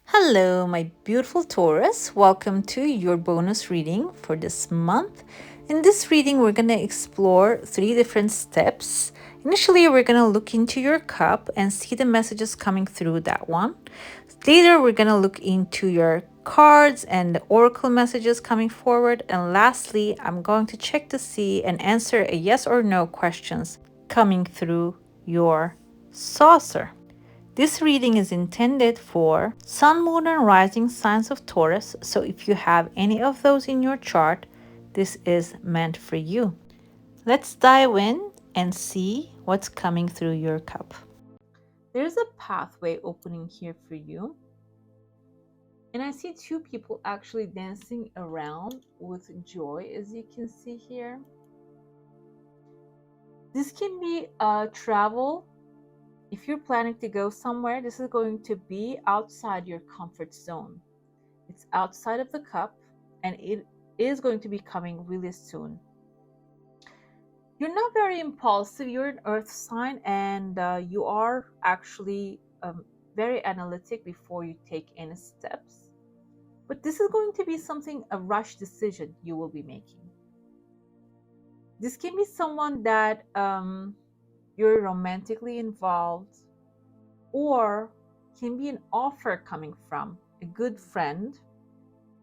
Hello, my beautiful Taurus. Welcome to your bonus reading for this month. In this reading, we're going to explore 3 different steps. Initially, we're going to look into your cup and see the messages coming through that one. Later, we're going to look into your cards and the oracle messages coming forward. And lastly, I'm going to check to see and answer a yes or no questions coming through your saucer. This reading is intended for Sun, Moon, and Rising signs of Taurus, so if you have any of those in your chart, this is meant for you. Let's dive in and see what's coming through your cup. There's a pathway opening here for you, and I see 2 people actually dancing around with joy, as you can see here. This can be a travel. If you're planning to go somewhere, this is going to be outside your comfort zone. It's outside of the cup and it is going to be coming really soon. You're not very impulsive. You're an earth sign and you are actually very analytic before you take any steps. But this is going to be something, a rush decision you will be making. This can be someone that you're romantically involved, or can be an offer coming from a good friend,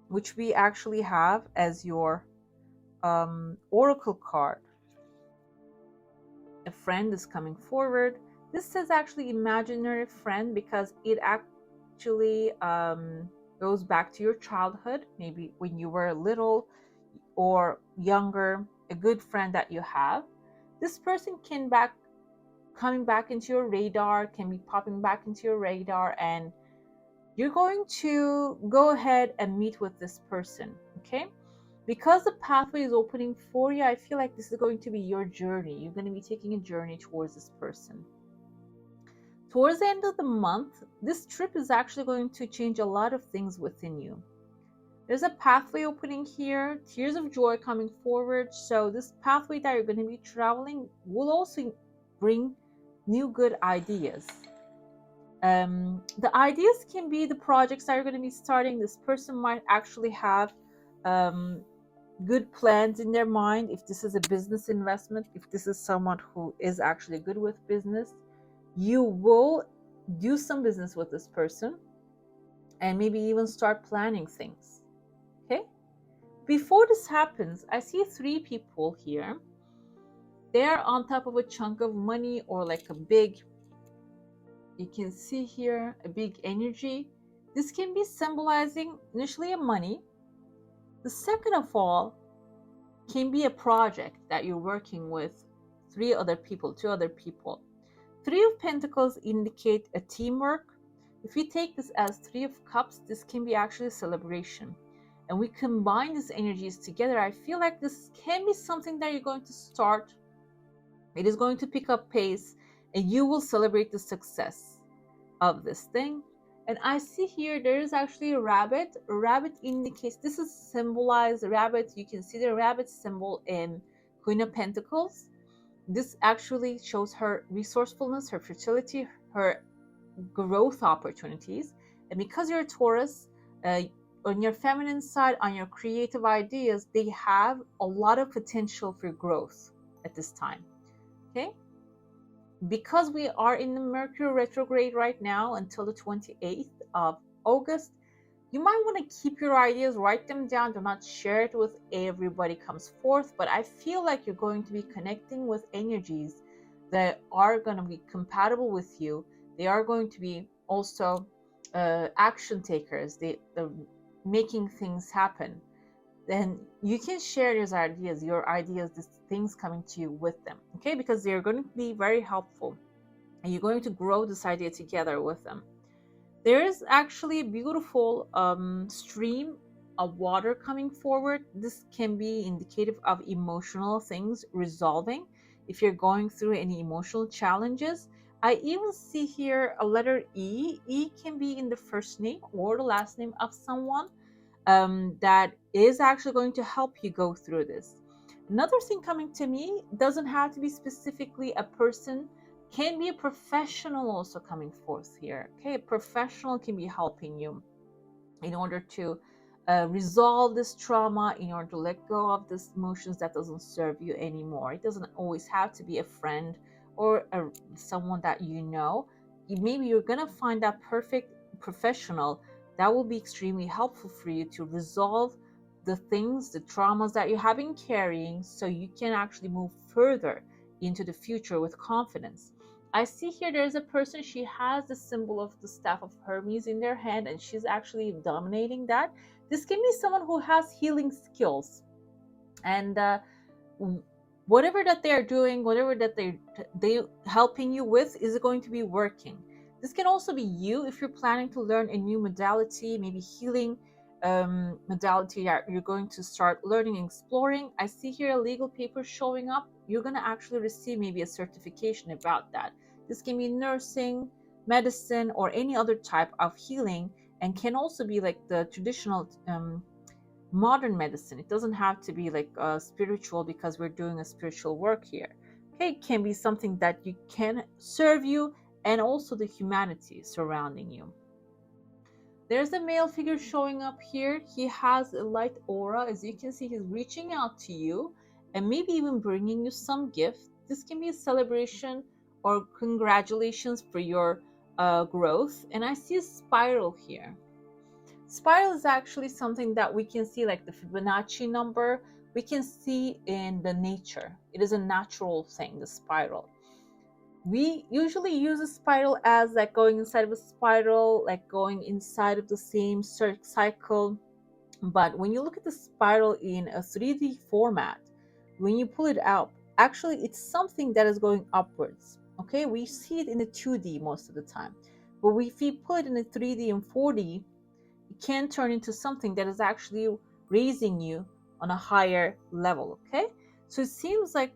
which we actually have as your oracle card. A friend is coming forward. This is actually imaginary friend because it actually goes back to your childhood, maybe when you were little or younger, a good friend that you have. This person coming back into your radar, can be popping back into your radar, and you're going to go ahead and meet with this person, okay? Because the pathway is opening for you, I feel like this is going to be your journey. You're going to be taking a journey towards this person. Towards the end of the month, this trip is actually going to change a lot of things within you. There's a pathway opening here, tears of joy coming forward. So this pathway that you're going to be traveling will also bring new good ideas. The ideas can be the projects that you're going to be starting. This person might actually have good plans in their mind. If this is a business investment, if this is someone who is actually good with business, you will do some business with this person and maybe even start planning things. Okay? Before this happens, I see 3 people here. They are on top of a chunk of money, or like a big, you can see here, a big energy. This can be symbolizing initially a money. The second of all can be a project that you're working with 2 other people. 3 of Pentacles indicate a teamwork. If we take this as 3 of Cups, this can be actually a celebration. And we combine these energies together. I feel like this can be something that you're going to start. It is going to pick up pace and you will celebrate the success of this thing. And I see here there is actually a rabbit. A rabbit indicates, this is symbolized rabbit. You can see the rabbit symbol in Queen of Pentacles. This actually shows her resourcefulness, her fertility, her growth opportunities. And because you're a Taurus, on your feminine side, on your creative ideas, they have a lot of potential for growth at this time. Okay? Because we are in the Mercury retrograde right now until the 28th of August, you might want to keep your ideas, write them down. Do not share it with everybody comes forth. But I feel like you're going to be connecting with energies that are going to be compatible with you. They are going to be also action takers. They're making things happen. Then you can share your ideas, the things coming to you with them, okay? Because they're going to be very helpful and you're going to grow this idea together with them. There is actually a beautiful stream of water coming forward. This can be indicative of emotional things resolving. If you're going through any emotional challenges, I even see here a letter E. E can be in the first name or the last name of someone that is actually going to help you go through this. Another thing coming to me doesn't have to be specifically a person, can be a professional also coming forth here. Okay, a professional can be helping you. in order to resolve this trauma, in order to let go of this emotions that doesn't serve you anymore. It doesn't always have to be a friend or someone that you know. Maybe you're gonna find that perfect professional that will be extremely helpful for you to resolve the things, the traumas that you have been carrying, so you can actually move further into the future with confidence. I see here there's a person, she has the symbol of the staff of Hermes in their hand, and she's actually dominating that. This can be someone who has healing skills, and whatever that they're doing, whatever that they helping you with is going to be working. This can also be you if you're planning to learn a new modality, maybe healing modality that you're going to start learning and exploring. I see here a legal paper showing up. You're going to actually receive maybe a certification about that. This can be nursing, medicine, or any other type of healing, and can also be like the traditional modern medicine. It doesn't have to be like spiritual, because we're doing a spiritual work here. Okay, it can be something that you can serve you and also the humanity surrounding you. There's a male figure showing up here. He has a light aura. As you can see, he's reaching out to you and maybe even bringing you some gift. This can be a celebration or congratulations for your growth. And I see a spiral here. Spiral is actually something that we can see, like the Fibonacci number, we can see in the nature. It is a natural thing, the spiral. We usually use a spiral as like going inside of a spiral, like going inside of the same cycle. But when you look at the spiral in a 3D format, when you pull it out, actually it's something that is going upwards. Okay, we see it in the 2D most of the time. But if we pull it in the 3D and 4D, it can turn into something that is actually raising you on a higher level. Okay, so it seems like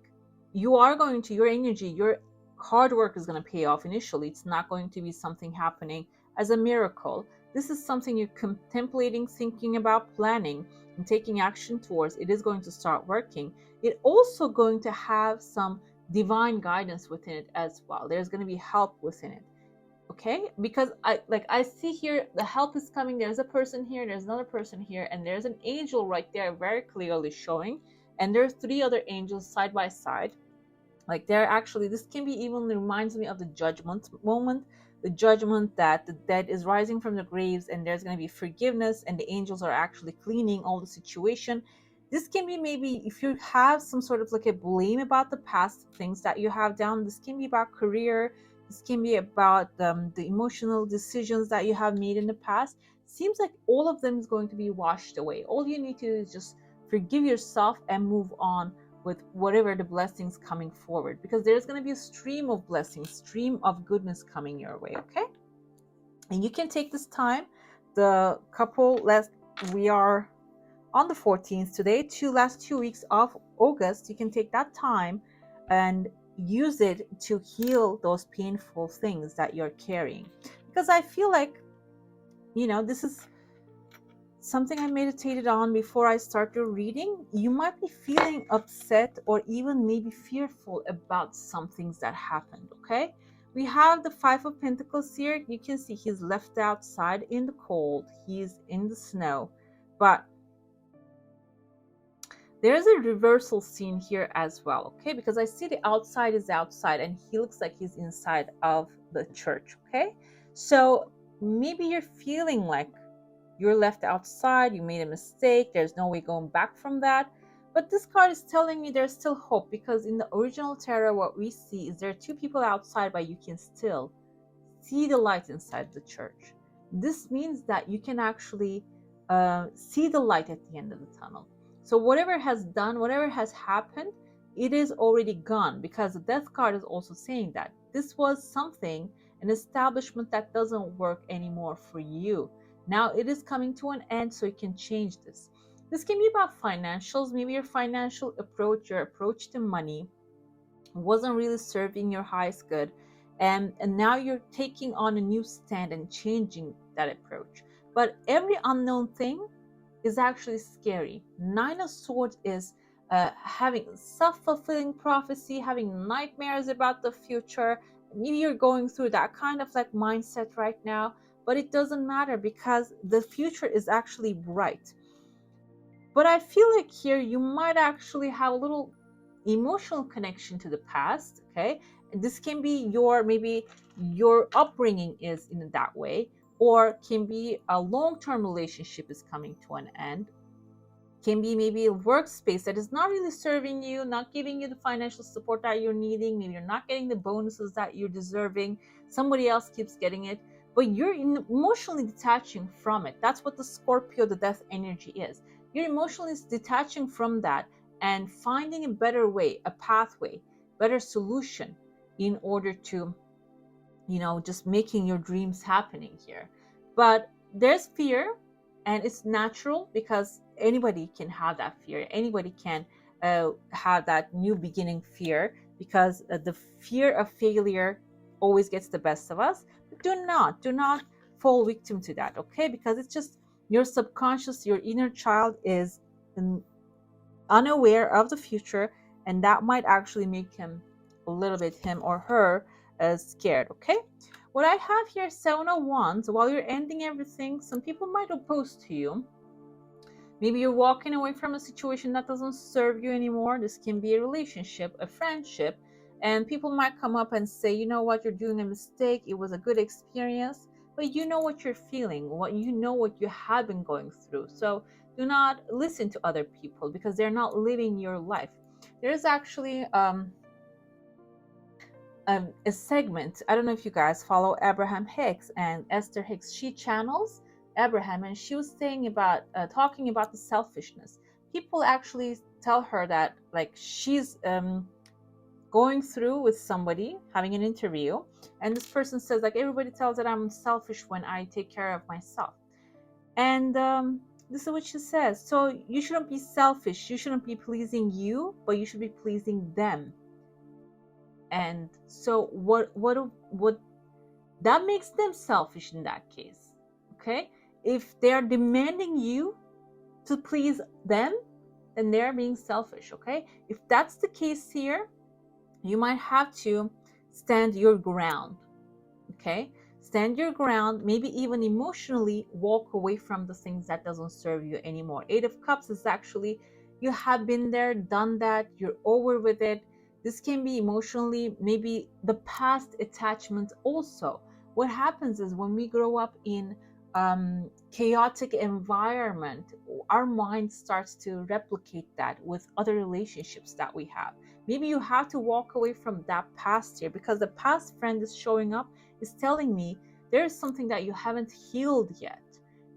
you are going to, your energy, your hard work is going to pay off initially. It's not going to be something happening as a miracle. This is something you're contemplating, thinking about, planning, and taking action towards. It is going to start working. It's also going to have some divine guidance within it as well. There's going to be help within it. Okay, because I see here the help is coming. There's a person here, there's another person here, and there's an angel right there very clearly showing, and there's 3 other angels side by side. Like they're actually, this can be even reminds me of the judgment moment, the judgment that the dead is rising from the graves, and there's going to be forgiveness, and the angels are actually cleaning all the situation. This can be maybe if you have some sort of like a blame about the past things that you have done. This can be about career. This can be about the emotional decisions that you have made in the past. Seems like all of them is going to be washed away. All you need to do is just forgive yourself and move on with whatever the blessings coming forward, because there's going to be a stream of blessings, stream of goodness coming your way. Okay, and you can take this time, the couple last, we are on the 14th today, last 2 weeks of August, you can take that time and use it to heal those painful things that you're carrying. Because I feel like, this is something I meditated on before I started reading. You might be feeling upset or even maybe fearful about some things that happened. Okay, we have the 5 of Pentacles here. You can see he's left outside in the cold, he's in the snow, but there's a reversal scene here as well. Okay, because I see the outside is outside and he looks like he's inside of the church. Okay, so maybe you're feeling like you're left outside, you made a mistake, there's no way going back from that. But this card is telling me there's still hope, because in the original tarot, what we see is there are 2 people outside, but you can still see the light inside the church. This means that you can actually see the light at the end of the tunnel. So whatever has done, whatever has happened, it is already gone, because the Death card is also saying that this was something, an establishment that doesn't work anymore for you. Now it is coming to an end, so you can change this. This can be about financials. Maybe your financial approach, your approach to money wasn't really serving your highest good. And now you're taking on a new stand and changing that approach. But every unknown thing is actually scary. 9 of Swords is having self-fulfilling prophecy, having nightmares about the future. Maybe you're going through that kind of like mindset right now. but it doesn't matter because the future is actually bright. But I feel like here you might actually have a little emotional connection to the past, okay? And this can be your, maybe your upbringing is in that way, or can be a long-term relationship is coming to an end, can be maybe a workspace that is not really serving you, not giving you the financial support that you're needing. Maybe you're not getting the bonuses that you're deserving. Somebody else keeps getting it, but you're emotionally detaching from it. That's what the Scorpio, the death energy is. You're emotionally detaching from that and finding a better way, a pathway, better solution in order to, just making your dreams happening here. But there's fear, and it's natural because anybody can have that fear. Anybody can have that new beginning fear, because the fear of failure always gets the best of us. But do not fall victim to that, okay? Because it's just your subconscious, your inner child is unaware of the future, and that might actually make him a little bit, him or her, scared, okay? What I have here, 701, while you're ending everything, some people might oppose to you. Maybe you're walking away from a situation that doesn't serve you anymore. This can be a relationship, a friendship, and people might come up and say, you know what, you're doing a mistake. It was a good experience, but you know what you're feeling, what you have been going through. So do not listen to other people because they're not living your life. There's actually a segment. I don't know if you guys follow Abraham Hicks and Esther Hicks. She channels Abraham, and she was saying about talking about the selfishness. People actually tell her that, like, she's going through with somebody having an interview, and this person says, like, everybody tells that I'm selfish when I take care of myself. And this is what she says. So you shouldn't be selfish. You shouldn't be pleasing you, but you should be pleasing them. And so what that makes them selfish in that case, okay? If they're demanding you to please them, then they're being selfish, okay? If that's the case here, you might have to stand your ground, okay? Stand your ground, maybe even emotionally walk away from the things that doesn't serve you anymore. 8 of Cups is actually, you have been there, done that, you're over with it. This can be emotionally, maybe the past attachment also. What happens is when we grow up in chaotic environment, our mind starts to replicate that with other relationships that we have. Maybe you have to walk away from that past here, because the past friend is showing up, is telling me there is something that you haven't healed yet.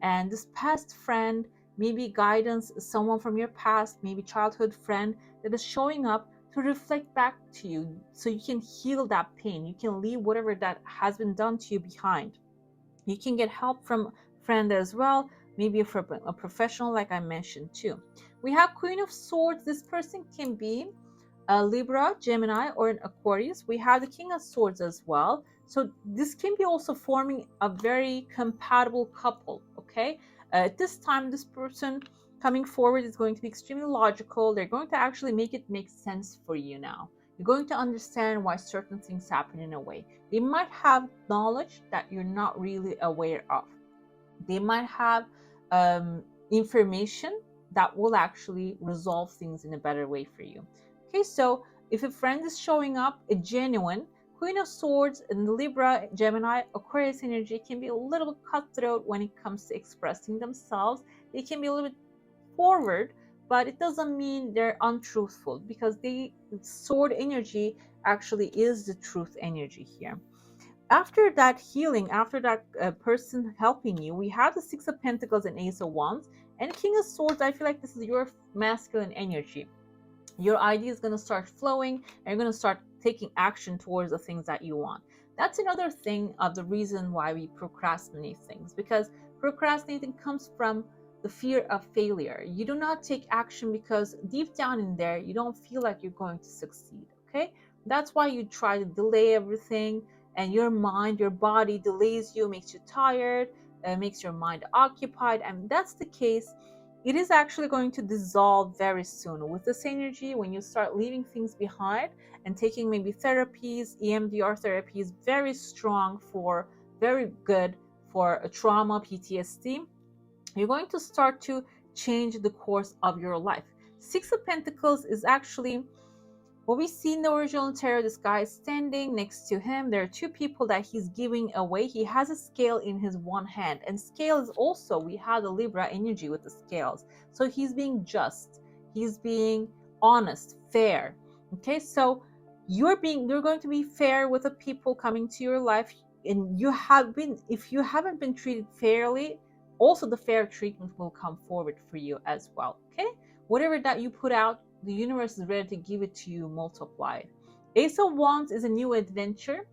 And this past friend, maybe guidance, someone from your past, maybe childhood friend, that is showing up to reflect back to you so you can heal that pain. You can leave whatever that has been done to you behind. You can get help from a friend as well, maybe from a professional, like I mentioned too. We have Queen of Swords. This person can be a Libra, Gemini, or an Aquarius. We have the King of Swords as well. So this can be also forming a very compatible couple, okay? At this time, this person coming forward is going to be extremely logical. They're going to actually make it make sense for you now. You're going to understand why certain things happen in a way. They might have knowledge that you're not really aware of. They might have information that will actually resolve things in a better way for you. Okay, so if a friend is showing up, a genuine Queen of Swords and Libra, Gemini, Aquarius energy can be a little bit cutthroat when it comes to expressing themselves. They can be a little bit forward, but it doesn't mean they're untruthful, because the sword energy actually is the truth energy here. After that healing, after that person helping you, we have the Six of Pentacles and Ace of Wands and King of Swords. I feel like this is your masculine energy. Your idea is going to start flowing, and you're going to start taking action towards the things that you want. That's another thing of the reason why we procrastinate things, because procrastinating comes from the fear of failure. You do not take action because deep down in there, you don't feel like you're going to succeed, okay? That's why you try to delay everything, and your mind, your body delays you, makes you tired, makes your mind occupied. And that's the case, it is actually going to dissolve very soon with this energy. When you start leaving things behind and taking maybe therapies, EMDR therapy is very strong, for very good for a trauma, PTSD, you're going to start to change the course of your life. Six of Pentacles is actually what we see in the original tarot. This guy is standing next to him. There are two people that he's giving away. He has a scale in his one hand, and scales also, we have the Libra energy with the scales. So he's being just, he's being honest, fair. Okay, so you're going to be fair with the people coming to your life, and you have been, if you haven't been treated fairly, also the fair treatment will come forward for you as well. Okay, whatever that you put out, the universe is ready to give it to you multiplied. Ace of Wands is a new adventure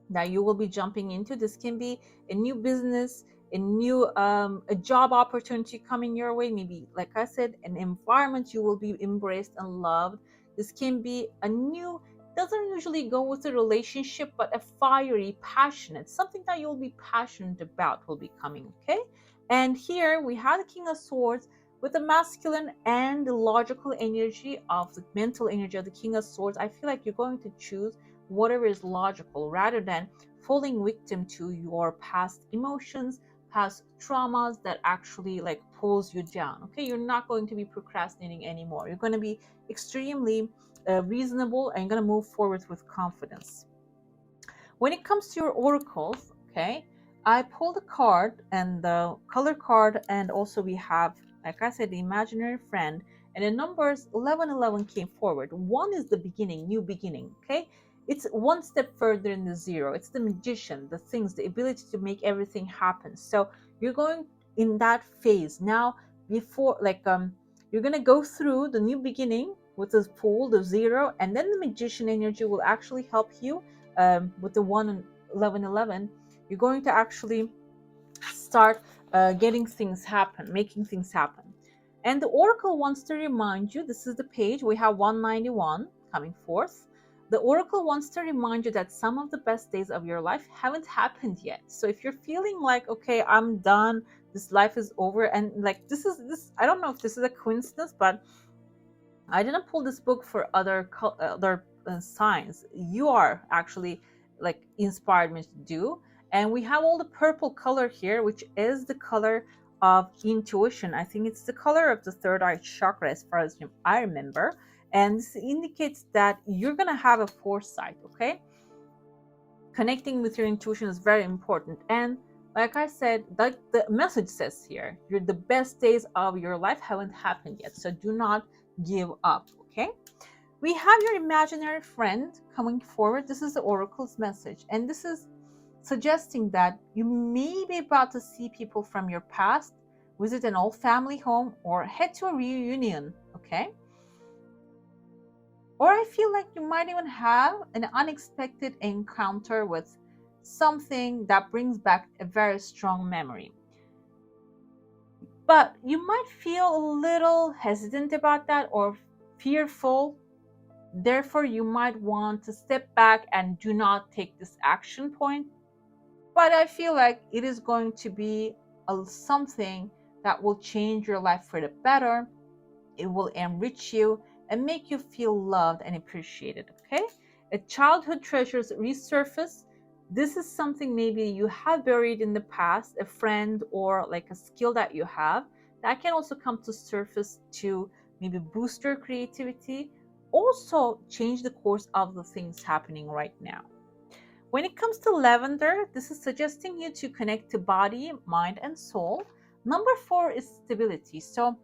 that you will be jumping into. This can be a new business, a new a job opportunity coming your way. Maybe, like I said, an environment you will be embraced and loved. This can be a new, doesn't usually go with a relationship, but a fiery, passionate, something that you'll be passionate about will be coming, okay? And here we have the King of Swords with the masculine and the logical energy of the mental energy of the King of Swords. I feel like you're going to choose whatever is logical rather than falling victim to your past emotions, past traumas that actually like pulls you down. Okay, you're not going to be procrastinating anymore. You're going to be extremely reasonable, and you're going to move forward with confidence. When it comes to your oracles, okay, I pulled a card, and the color card, and also we have, like I said, the imaginary friend, and the numbers 1111 came forward. One is the beginning, new beginning, okay? It's one step further in the zero. It's the magician, the things, the ability to make everything happen. So you're going in that phase now. Before, like, you're gonna go through the new beginning with the Fool, the zero, and then the magician energy will actually help you with the 1 and 1111. You're going to actually start getting things happen, making things happen. And the oracle wants to remind you, this is the page, we have 191 coming forth. The oracle wants to remind you that some of the best days of your life haven't happened yet. So if you're feeling like, okay, I'm done, this life is over, and like this, I don't know if this is a coincidence, but I didn't pull this book for other signs. You are actually like inspired me to do. And we have all the purple color here, which is the color of intuition. I think it's the color of the third eye chakra as far as I remember. And this indicates that you're going to have a foresight, okay? Connecting with your intuition is very important. And like I said, like the message says here, the best days of your life haven't happened yet. So do not give up, okay? We have your imaginary friend coming forward. This is the oracle's message, and this is suggesting that you may be about to see people from your past, visit an old family home, or head to a reunion, okay? Or I feel like you might even have an unexpected encounter with something that brings back a very strong memory. But you might feel a little hesitant about that or fearful. Therefore, you might want to step back and do not take this action point. But I feel like it is going to be something that will change your life for the better. It will enrich you and make you feel loved and appreciated, okay? A childhood treasures resurface. This is something maybe you have buried in the past, a friend or like a skill that you have that can also come to surface to maybe boost your creativity, also change the course of the things happening right now. When it comes to lavender, this is suggesting you to connect to body, mind, and soul. Number 4 is stability. So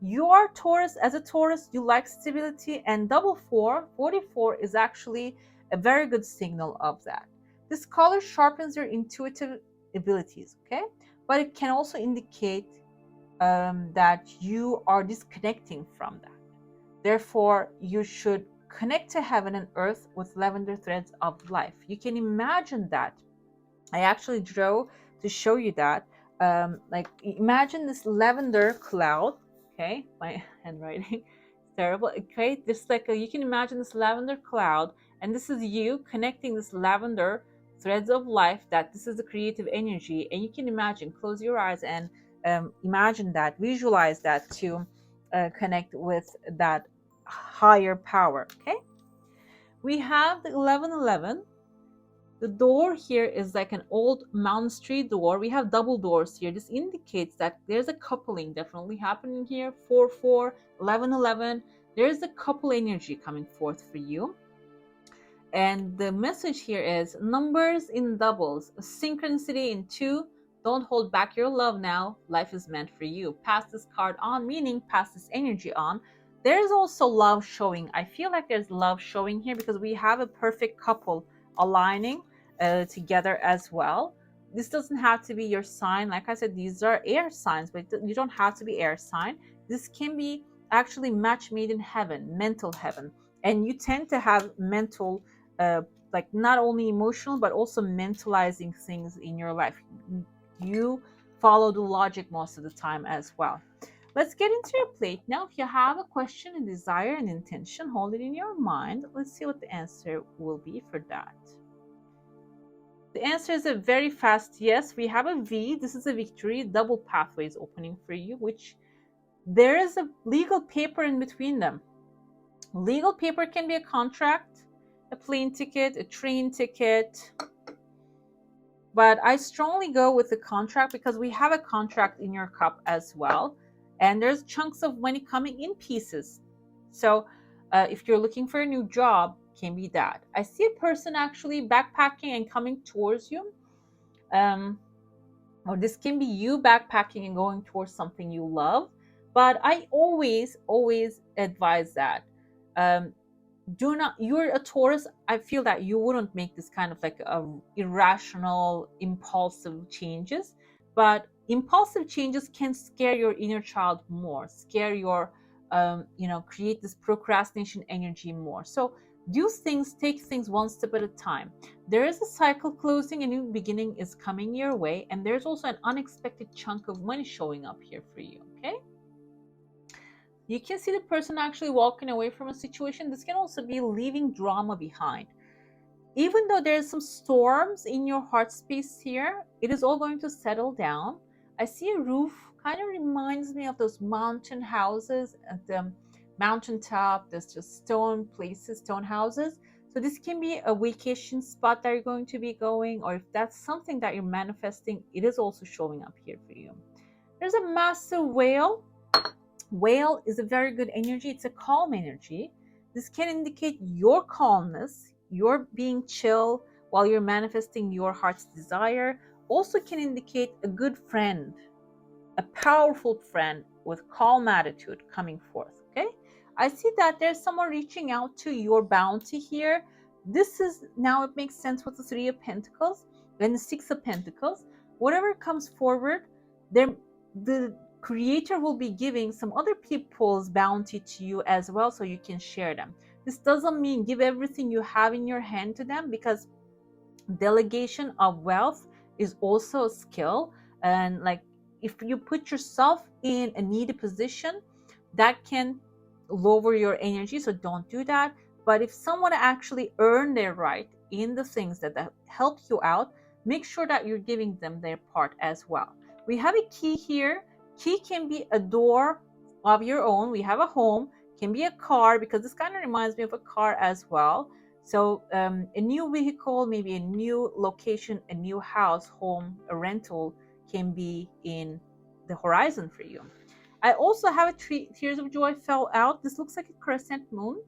you are Taurus. As a Taurus, you like stability, and double 4, 44 is actually a very good signal of that. This color sharpens your intuitive abilities, okay? But it can also indicate that you are disconnecting from that. Therefore, you should connect to heaven and earth with lavender threads of life. You can imagine that. I actually drew to show you that. Like imagine this lavender cloud. Okay, my handwriting is terrible. Okay, just like you can imagine this lavender cloud, and this is you connecting this lavender threads of life. That this is the creative energy, and you can imagine. Close your eyes and imagine that. Visualize that to connect with that higher power. Okay, we have the 1111. The door here is like an old monastery door. We have double doors here. This indicates that there's a coupling definitely happening here. 4 4, 11 11. There's a couple energy coming forth for you. And the message here is numbers in doubles, synchronicity in 2. Don't hold back your love now. Life is meant for you. Pass this card on, meaning pass this energy on. There's also love showing. I feel like there's love showing here because we have a perfect couple aligning together as well. This doesn't have to be your sign. Like I said, these are air signs, but you don't have to be air sign. This can be actually match made in heaven, mental heaven. And you tend to have mental like not only emotional but also mentalizing things in your life. You follow the logic most of the time as well. Let's get into your plate now. If you have a question, a desire, an intention, hold it in your mind. Let's see what the answer will be for that. The answer is a very fast yes. We have a V. This is a victory. Double pathways opening for you, which there is a legal paper in between them. Legal paper can be a contract, a plane ticket, a train ticket. But I strongly go with the contract because we have a contract in your cup as well. And there's chunks of money coming in pieces. So if you're looking for a new job, can be that. I see a person actually backpacking and coming towards you. Or this can be you backpacking and going towards something you love. But I always advise that. Do not, you're a Taurus. I feel that you wouldn't make this kind of like irrational, impulsive changes, but impulsive changes can scare your inner child more, scare your, create this procrastination energy more. So do things, take things one step at a time. There is a cycle closing, a new beginning is coming your way, and there's also an unexpected chunk of money showing up here for you, okay? You can see the person actually walking away from a situation. This can also be leaving drama behind. Even though there's some storms in your heart space here, it is all going to settle down. I see a roof, kind of reminds me of those mountain houses at the mountaintop. There's just stone places, stone houses. So this can be a vacation spot that you're going to be going, or if that's something that you're manifesting, it is also showing up here for you. There's a massive whale. Whale is a very good energy. It's a calm energy. This can indicate your calmness, your being chill while you're manifesting your heart's desire. Also can indicate a good friend, a powerful friend with calm attitude coming forth, okay? I see that there's someone reaching out to your bounty here. This is, now it makes sense with the Three of Pentacles and the Six of Pentacles. Whatever comes forward, the Creator will be giving some other people's bounty to you as well, so you can share them. This doesn't mean give everything you have in your hand to them, because delegation of wealth is also a skill. And like if you put yourself in a needy position, that can lower your energy, so don't do that. But if someone actually earned their right in the things that help you out, make sure that you're giving them their part as well. We have a key here. Key can be a door of your own. We have a home, can be a car, because this kind of reminds me of a car as well. So a new vehicle, maybe a new location, a new house, home, a rental can be in the horizon for you. I also have a Tears of Joy fell out. This looks like a crescent moon.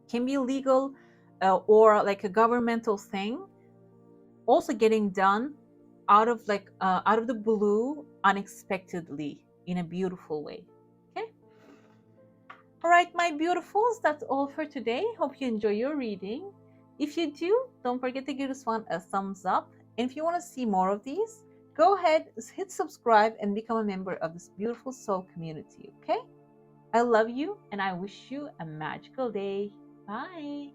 Can be legal or like a governmental thing. Also getting done out of the blue, unexpectedly, in a beautiful way. Okay. All right, my beautifuls, that's all for today. Hope you enjoy your reading. If you do, don't forget to give this one a thumbs up. And if you want to see more of these, go ahead, hit subscribe and become a member of this beautiful soul community. Okay. I love you and I wish you a magical day. Bye.